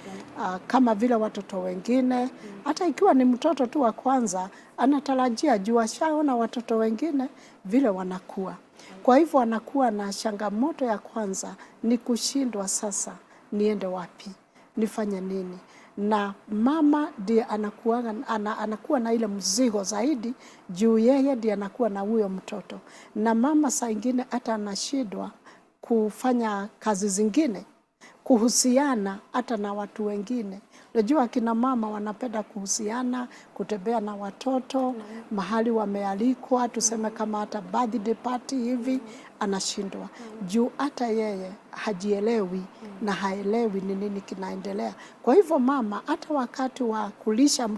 kama vile watoto wengine. Hata ikiwa ni mtoto tu wa kwanza, anatarajia juu ashaona watoto wengine vile wanakuwa. Kwa hivyo anakuwa na changamoto ya kwanza ni kushindwa, sasa niende wapi, nifanye nini? Na mama ndiye anakuwa na ile mzigo zaidi juu yeye ndiye anakuwa na huyo mtoto. Na mama saa ingine hata anashindwa kufanya kazi zingine, kuhusiana hata na watu wengine. Unajua kina mama wanapenda kuhusiana, kutembea na watoto, mahali wamealikwa, tuseme kama hata birthday party hivi, anashindwa. Juu hata yeye hajielewi na haelewi ni nini kinaendelea. Kwa hivyo mama hata wakati wa kulisha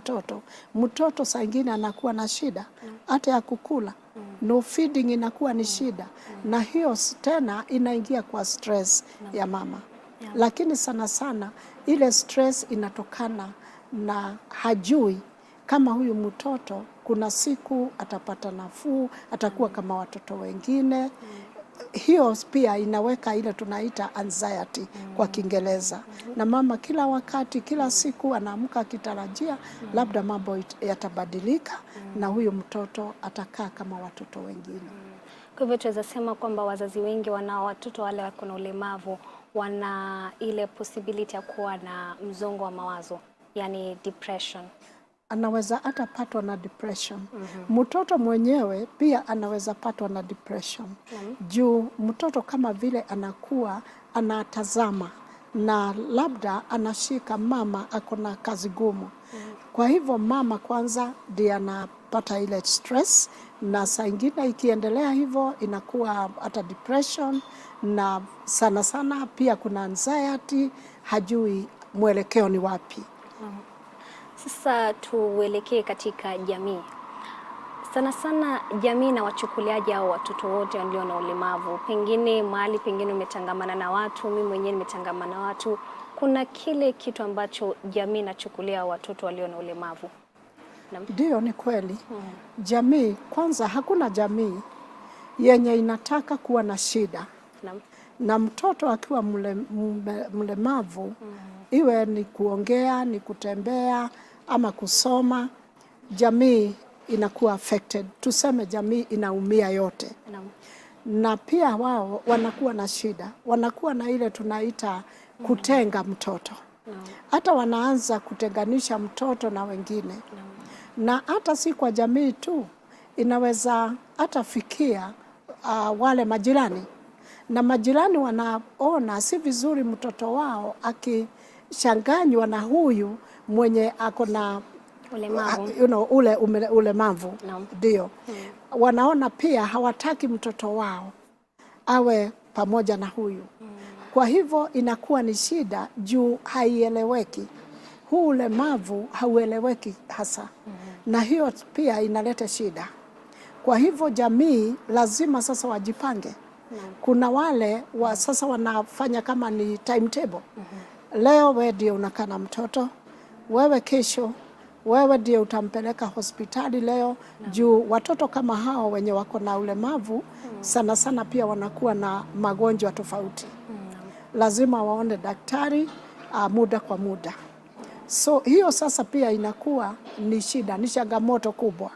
mtoto saa ingine anakuwa na shida hata ya kukula. No feeding inakuwa ni shida. Na hiyo tena inaingia kwa stress ya mama. Lakini sana sana ile stress inatokana na hajui kama huyu mtoto kuna siku atapata nafuu, atakuwa kama watoto wengine. Hiyo pia inaweka ile tunaita anxiety kwa Kiingereza. Na mama kila wakati, kila siku anaamka akitarajia labda mambo yatabadilika na huyu mtoto atakaa kama watoto wengine. Kwa hivyo tunaweza sema kwamba wazazi wengi wana watoto wale wako na ulemavu wana ile possibility ya kuwa na msongo wa mawazo, yani depression. Anaweza hata patwa na depression. Mtoto mwenyewe pia anaweza patwa na depression. Juu mtoto kama vile anakuwa anatazama na labda anashika mama ako na kazi gumu. Kwa hivyo mama kwanza ndiye anapata ile stress, na saa ingine ikiendelea hivyo inakuwa hata depression, na sana sana pia kuna anxiety, hajui mwelekeo ni wapi. Sasa tuelekee katika jamii. Sana sana jamii na wachukuliaje hao watoto wote walio na ulemavu? Pengine mahali pengine umetangamana na watu, mimi mwenyewe nimetangamana na watu. Kuna kile kitu ambacho jamii inachukulia watoto walio na ulemavu? Ndio, ni kweli. Jamii kwanza, hakuna jamii yenye inataka kuwa na shida. Na mtoto akiwa mlemavu, iwe ni kuongea, ni kutembea ama kusoma, jamii inakuwa affected. Tuseme jamii inaumia yote. Na pia wao wanakuwa na shida. Wanakuwa na ile tunaita kutenga mtoto. Hata wanaanza kutenganisha mtoto na wengine. Na hata si kwa jamii tu, inaweza hata fikia wale majirani. Na majirani wanaona si vizuri mtoto wao akishanganywa na huyu mwenye ako na ulemavu. Ndio. Wanaona pia hawataki mtoto wao awe pamoja na huyu. Kwa hivyo inakuwa ni shida juu haieleweki. Huu ulemavu haueleweki hasa. Na hiyo pia inaleta shida. Kwa hivyo jamii lazima sasa wajipange. Kuna wale sasa wanafanya kama ni timetable. Leo wewe ndio unakaa na mtoto, wewe kesho, wewe ndio utampeleka hospitali leo. Juu watoto kama hao wenye wako na ulemavu sana sana pia wanakuwa na magonjwa tofauti. Lazima waone daktari muda kwa muda. So hiyo sasa pia inakuwa ni shida, ni changamoto kubwa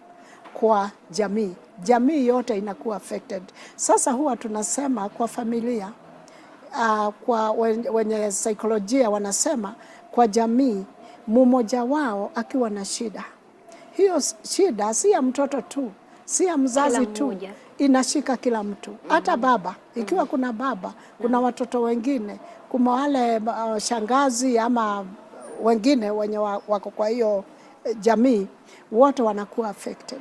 kwa jamii. Jamii yote inakuwa affected. Sasa huwa tunasema kwa familia, kwa wenye saikolojia wanasema kwa jamii, mmoja wao akiwa na shida. Hiyo shida si ya mtoto tu, si ya mzazi tu, inashika kila mtu. Hata baba, ikiwa kuna baba, kuna watoto wengine, kuna wale shangazi ama wengine wenye wako kwa hiyo jamii, wote wanakuwa affected.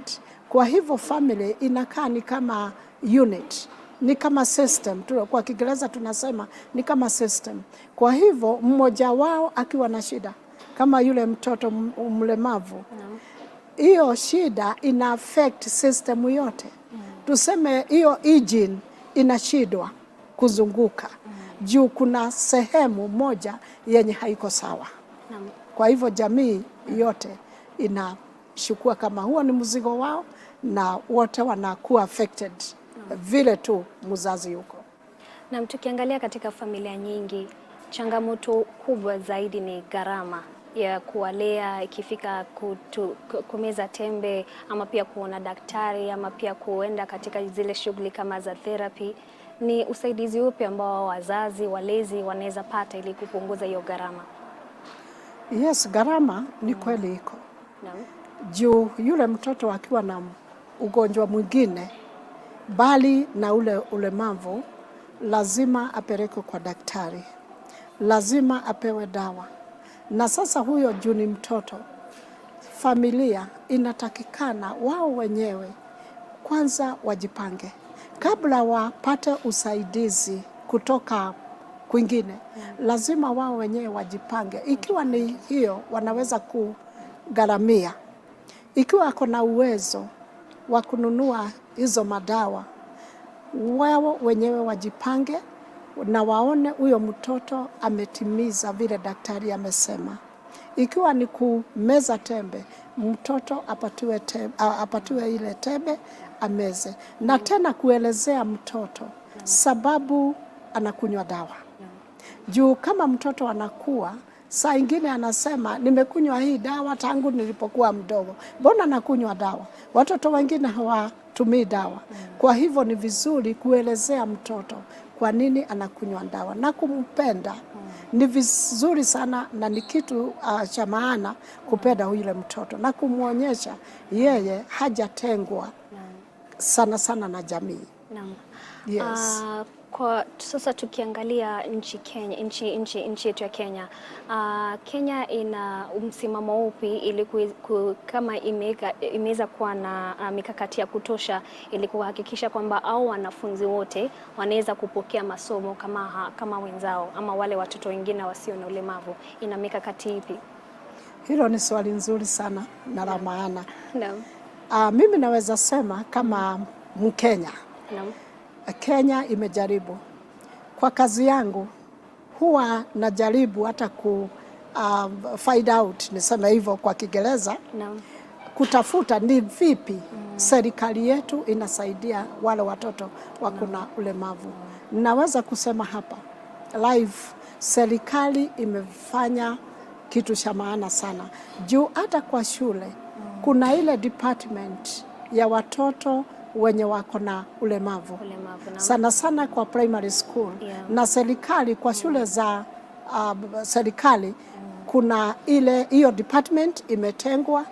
Kwa hivyo family inakaa ni kama unit, ni kama system. Kwa Kiingereza tunasema ni kama system. Kwa hivyo mmoja wao akiwa na shida, kama yule mtoto mlemavu, hiyo shida ina affect system yote. Tuseme hiyo engine inashindwa kuzunguka. Juu kuna sehemu moja yenye haiko sawa. Kwa hivyo jamii yote inashukua kama huo ni mzigo wao na wote wanakuwa affected vile tu mzazi yuko. Na tukiangalia katika familia nyingi, changamoto kubwa zaidi ni gharama ya kuwalea, ikifika kumeza tembe ama pia kuona daktari ama pia kuenda katika zile shughuli kama za therapy. Ni usaidizi upi ambao wazazi, walezi wanaweza pata ili kupunguza hiyo gharama? Yes, gharama ni kweli iko. Juu yule mtoto akiwa na ugonjwa mwingine bali na ule ulemavu, lazima apelekwe kwa daktari, lazima apewe dawa. Na sasa huyo juu ni mtoto, familia inatakikana wao wenyewe kwanza wajipange kabla wapate usaidizi kutoka kwingine. Lazima wao wenyewe wajipange. Ikiwa ni hiyo wanaweza kugharamia. Ikiwa ako na uwezo wa kununua hizo madawa, wao wenyewe wajipange na waone huyo mtoto ametimiza vile daktari amesema. Ikiwa ni kumeza tembe, mtoto apatiwe ile tembe ameze. Na tena kuelezea mtoto sababu anakunywa dawa. Juu kama mtoto anakuwa, saa ingine anasema nimekunywa hii dawa tangu nilipokuwa mdogo. Mbona nakunywa dawa? Watoto wengine hawatumii dawa. Kwa hivyo ni vizuri kuelezea mtoto kwa nini anakunywa dawa na kumpenda. Ni vizuri sana na ni kitu cha maana kupenda yule mtoto na kumuonyesha yeye hajatengwa sana sana na jamii. Yes. Kwa sasa tukiangalia nchi yetu ya Kenya, Kenya ina msimamo upi ili kama imeweza kuwa na mikakati ya kutosha ili kuhakikisha kwamba au wanafunzi wote wanaweza kupokea masomo kama wenzao ama wale watoto wengine wasio na ulemavu? Ina mikakati ipi? Hilo ni swali nzuri sana na la maana. Mimi naweza sema kama Mkenya. Kenya imejaribu. Kwa kazi yangu huwa najaribu hata find out, niseme hivyo kwa Kiingereza, kutafuta ni vipi serikali yetu inasaidia wale watoto wako na ulemavu. naweza kusema hapa live, serikali imefanya kitu cha maana sana. Juu hata kwa shule kuna ile department ya watoto wenye wako na ulemavu. Sana sana kwa primary school. Na serikali kwa shule za serikali kuna hiyo department imetengwa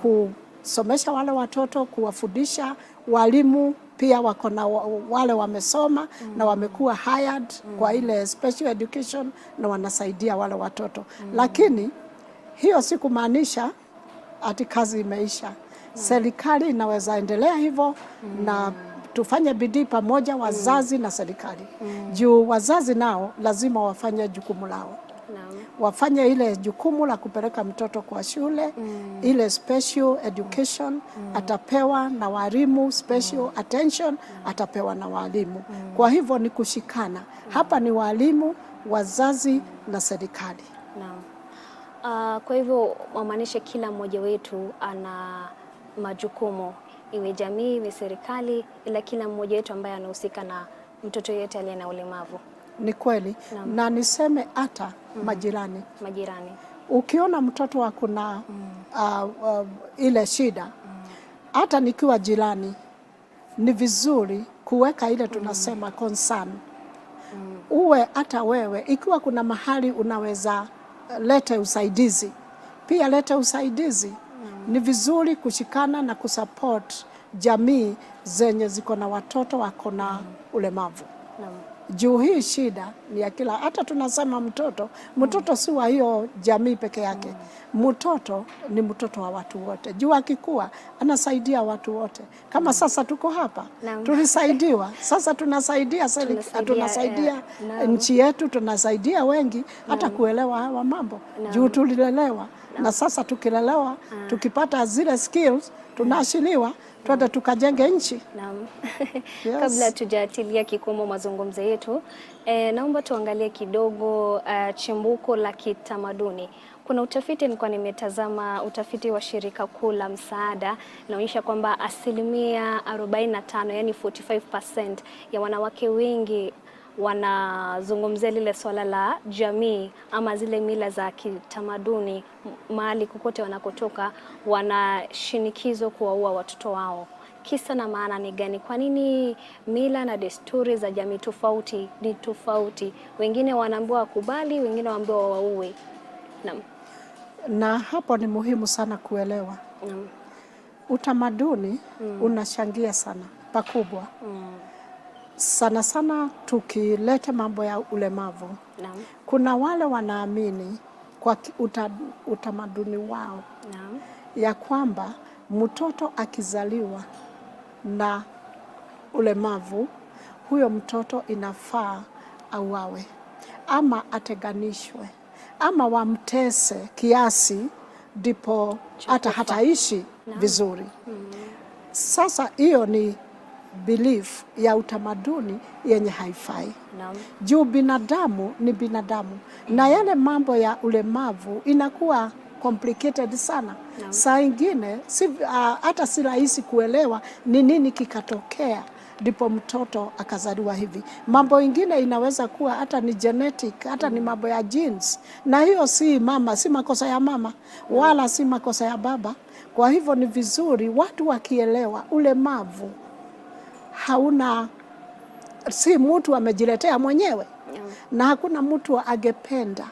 kusomesha wale watoto, kuwafundisha. Walimu pia wako na wale wamesoma na wamekuwa hired kwa ile special education na wanasaidia wale watoto. Lakini hiyo si kumaanisha ati kazi imeisha. Serikali inaweza endelea hivyo na tufanye bidii pamoja, wazazi na serikali. Juu wazazi nao lazima wafanye jukumu lao. Wafanye ile jukumu la kupeleka mtoto kwa shule, ile special education atapewa na walimu, special attention atapewa na walimu. Kwa hivyo ni kushikana. Hapa ni walimu, wazazi na serikali. Kwa hivyo wamaanisha kila mmoja wetu ana majukumu, iwe jamii, iwe serikali, ila kila mmoja wetu ambaye anahusika na mtoto yeyote aliye na ulemavu. Ni kweli. Na niseme hata majirani. Ukiona mtoto wako na ile shida, hata nikiwa jirani, ni vizuri kuweka ile tunasema concern. Uwe hata wewe, ikiwa kuna mahali unaweza lete usaidizi, pia lete usaidizi. Ni vizuri kushikana na kusupport jamii zenye ziko na watoto wako na ulemavu. Juu hii shida ni ya kila, hata tunasema mtoto si wa hiyo jamii peke yake. Mtoto ni mtoto wa watu wote. Juu akikua anasaidia watu wote. Kama sasa tuko hapa, tulisaidiwa. Sasa tunasaidia nchi yetu, tunasaidia wengi hata kuelewa hawa mambo. Juu tulilelewa na sasa tukilelewa, tukipata zile skills, tunaashiliwa tuende tukajenge nchi. Yes. Kabla tujatilia kikomo mazungumzo yetu, naomba tuangalie kidogo chimbuko la kitamaduni. Kuna utafiti nilikuwa nimetazama, utafiti wa shirika kuu la msaada, inaonyesha kwamba 45%, yani 45% ya wanawake wengi wanazungumzia lile swala la jamii ama zile mila za kitamaduni. Mahali kokote wanakotoka wanashinikizwa kuwaua watoto wao. Kisa na maana ni gani? Kwa nini mila na desturi za jamii tofauti ni tofauti? Wengine wanaambiwa wakubali, wengine waambiwa waue. Na hapo ni muhimu sana kuelewa. Utamaduni unachangia sana pakubwa. Sana sana tukileta mambo ya ulemavu. Kuna wale wanaamini kwa utamaduni wao ya kwamba mtoto akizaliwa na ulemavu, huyo mtoto inafaa auawe ama ateganishwe ama wamtese kiasi ndipo hata hataishi vizuri. Sasa hiyo ni belief ya utamaduni yenye haifai. Juu binadamu ni binadamu. Na yale mambo ya ulemavu inakuwa complicated sana. Saa ingine hata si rahisi kuelewa ni nini kikatokea ndipo mtoto akazaliwa hivi. Mambo ingine inaweza kuwa hata ni genetic, hata ni mambo ya genes. Na hiyo si makosa ya mama, wala si makosa ya baba. Kwa hivyo ni vizuri watu wakielewa ulemavu si mtu amejiletea mwenyewe. Na hakuna mtu angependa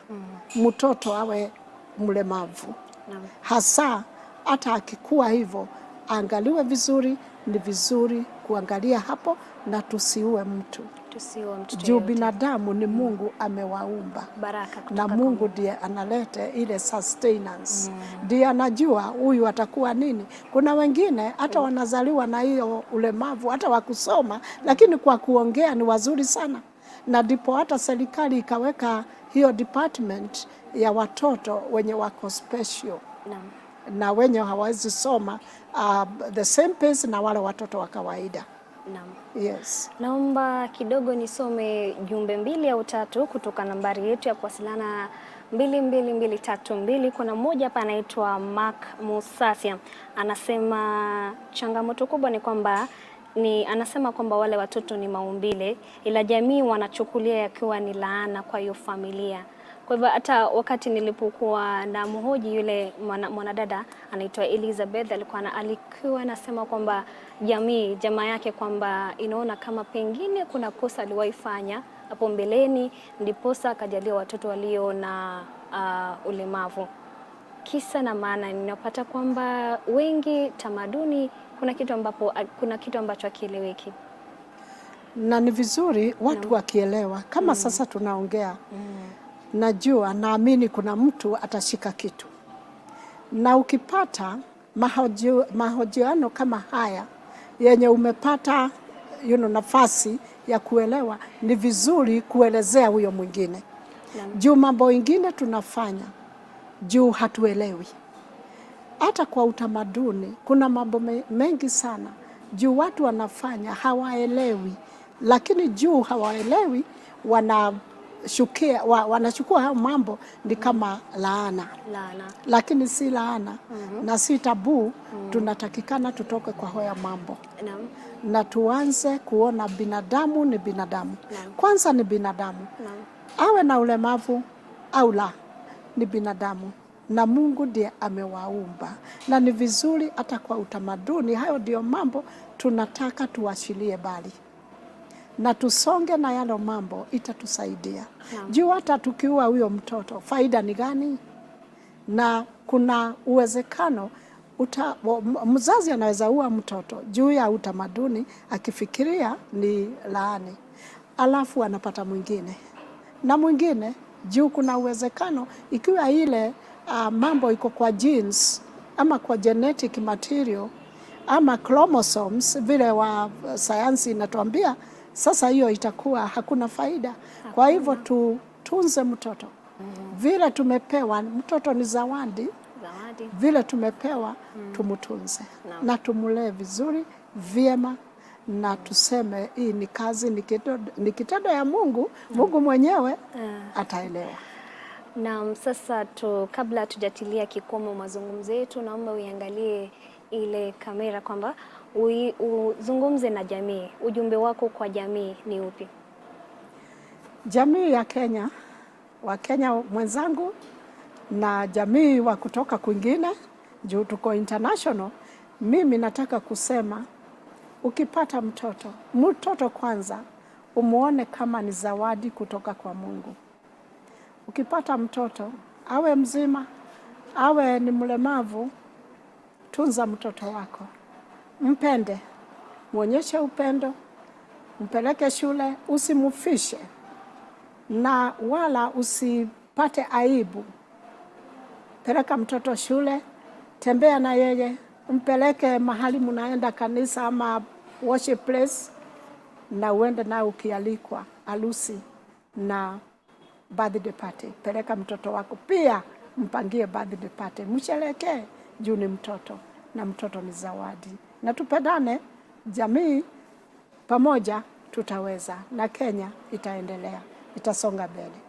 mtoto awe mlemavu. Hasa hata akikuwa hivyo, angaliwe vizuri. Ni vizuri kuangalia hapo na tusiue mtu. Juu binadamu ni Mungu amewaumba. Na Mungu ndiye analete ile sustenance. Ndiye anajua huyu atakuwa nini. Kuna wengine hata wanazaliwa na hiyo ulemavu hata wakusoma, lakini kwa kuongea ni wazuri sana. Na ndipo hata serikali ikaweka hiyo department ya watoto wenye wako special. Na wenye hawezi soma the same pace na wale watoto wa kawaida. Yes. Naomba kidogo nisome jumbe 2 au 3 kutoka nambari yetu ya kuwasiliana 22232. Kuna mmoja hapa anaitwa Mark Musasia. Anasema changamoto kubwa ni kwamba anasema kwamba wale watoto ni maumbile, ila jamii wanachukulia yakiwa ni laana kwa hiyo familia. Kwa hivyo hata wakati nilipokuwa na mhoji yule mwanadada anaitwa Elizabeth, alikuwa anasema kwamba jamaa yake kwamba inaona kama pengine kuna kosa aliwaifanya hapo mbeleni, ndiposa akajalia watoto walio na ulemavu. Kisa na maana ninapata kwamba wengi tamaduni kuna kitu ambacho hakieleweki. Na ni vizuri watu wakielewa kama sasa tunaongea. Najua, naamini kuna mtu atashika kitu. Na ukipata mahojiano kama haya yenye umepata nafasi ya kuelewa, ni vizuri kuelezea huyo mwingine. Juu mambo ingine tunafanya juu hatuelewi. Hata kwa utamaduni kuna mambo mengi sana juu watu wanafanya hawaelewi, lakini juu hawaelewi wanachukua hayo mambo ni kama laana. Lakini si laana na si tabu. Tunatakikana tutoke kwa haya mambo na tuanze kuona binadamu ni binadamu. Kwanza ni binadamu, awe na ulemavu au la, ni binadamu na Mungu ndiye amewaumba. Na ni vizuri hata kwa utamaduni, hayo ndio mambo tunataka tuwashilie bali na tusonge na yale mambo, itatusaidia. Juu hata tukiua huyo mtoto, faida ni gani? Na kuna uwezekano mzazi anaweza ua mtoto juu ya utamaduni akifikiria ni laani, alafu anapata mwingine na mwingine juu kuna uwezekano ikiwa ile mambo iko kwa genes ama kwa genetic material ama chromosomes vile wa sayansi inatuambia, sasa hiyo itakuwa hakuna faida. Kwa hivyo tutunze mtoto. Vile tumepewa mtoto ni zawadi. Vile tumepewa tumutunze na tumulee vizuri vyema, na tuseme hii ni kazi, ni kitendo ya Mungu. Mungu mwenyewe ataelewa. Na sasa kabla tujatilia kikomo mazungumzo yetu, naomba uiangalie ile kamera kwamba uzungumze na jamii. Ujumbe wako kwa jamii ni upi? Jamii ya Kenya, wa Kenya mwenzangu na jamii wa kutoka kwingine, juu tuko international, mimi nataka kusema ukipata mtoto kwanza umuone kama ni zawadi kutoka kwa Mungu. Ukipata mtoto, awe mzima, awe ni mlemavu, tunza mtoto wako. Mpende, muonyeshe upendo, mpeleke shule, usimufishe na wala usipate aibu. Peleka mtoto shule, tembea na yeye, mpeleke mahali mnaenda kanisa ama worship place, na uende na ukialikwa harusi na birthday party. Peleka mtoto wako pia, mpangie birthday party, msherehekee juu ni mtoto na mtoto ni zawadi. Na tupendane, jamii pamoja tutaweza, na Kenya itaendelea, itasonga mbele.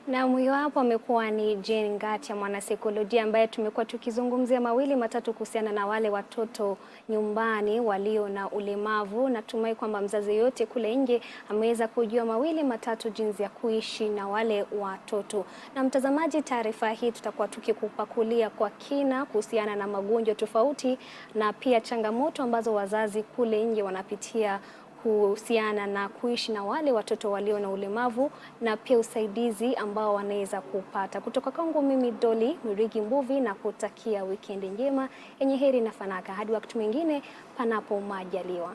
Na huyo hapo amekuwa ni Jane Ngatia, mwanasaikolojia ambaye tumekuwa tukizungumzia mawili matatu kuhusiana na wale watoto nyumbani walio na ulemavu. Natumai kwamba mzazi yote kule nje ameweza kujua mawili matatu jinsi ya kuishi na wale watoto. Na mtazamaji, taarifa hii tutakuwa tukikupakulia kwa kina kuhusiana na magonjwa tofauti na pia changamoto ambazo wazazi kule nje wanapitia kuhusiana na kuishi na wale watoto walio na ulemavu, na pia usaidizi ambao wanaweza kupata. Kutoka kwangu mimi Dolly Mbuvi, na kutakia wikendi njema yenye heri na fanaka hadi wakati mwingine panapo majaliwa.